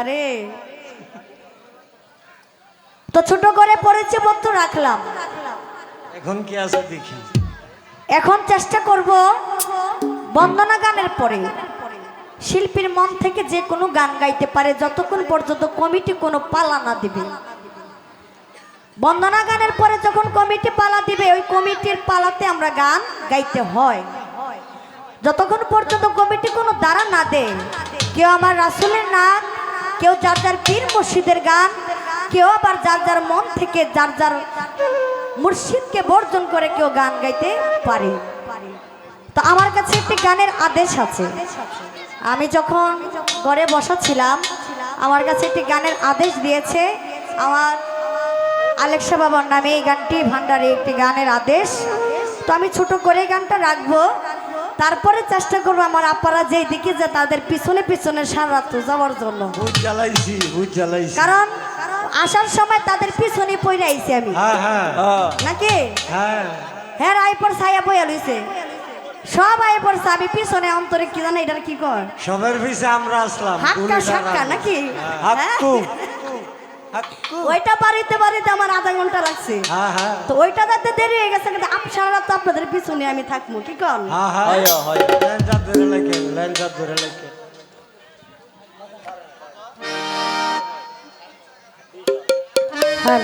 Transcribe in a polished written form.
আরে তো ছোট করে পরিচয় পত্র রাখলাম। এখন কি আছে দেখি। এখন চেষ্টা করব বন্দনা গানের পরে শিল্পীর মন থেকে যে কোনো গান গাইতে পারে যতক্ষণ পর্যন্ত কমিটি কোনো পালা না দিবে। বন্দনা গানের পরে যখন কমিটি পালা দিবে ওই কমিটির পালাতে আমরা গান গাইতে হয়। যতক্ষণ পর্যন্ত কমিটি কোনো দ্বারা না দেয়, কেউ আমার রাসূলের নাম, কেউ যার যার পীর মুর্শিদের গান, কেউ আবার যার যার মন থেকে যার যার মুর্শিদকে বর্জন করে কেউ গান গাইতে পারে। তো আমার কাছে একটি গানের আদেশ আছে। আমি যখন ঘরে বসা ছিলাম আমার কাছে একটি গানের আদেশ দিয়েছে আমার আলেক্সা বাবার নামে। এই গানটি ভান্ডারে একটি গানের আদেশ। তো আমি ছোট করে গানটা রাখবো, তারপরে চেষ্টা করবো আমার আপারা যেই দিকে যে তাদের পিছনে পিছনে সারা রাত যাওয়ার জন্য। কারণ আসার সময় তাদের পিছনে পড়ে আইছি আমি, নাকি হ্যাঁ আইপর ছায়া বইয়া লইছে, সব আইপর আমি পিছনে অন্তরে কি জানে এটার কি কর সবের পিছে আমরা আসলাম হাক্কা সাক্কা নাকি। ওইটা বাড়িতে বাড়িতে আমার আধা ঘন্টা লাগছে। তো ওইটা যাতে দেরি হয়ে গেছে কিন্তু সারা রাত আপনাদের পিছনে আমি থাকবো, কি কর। হ্যাঁ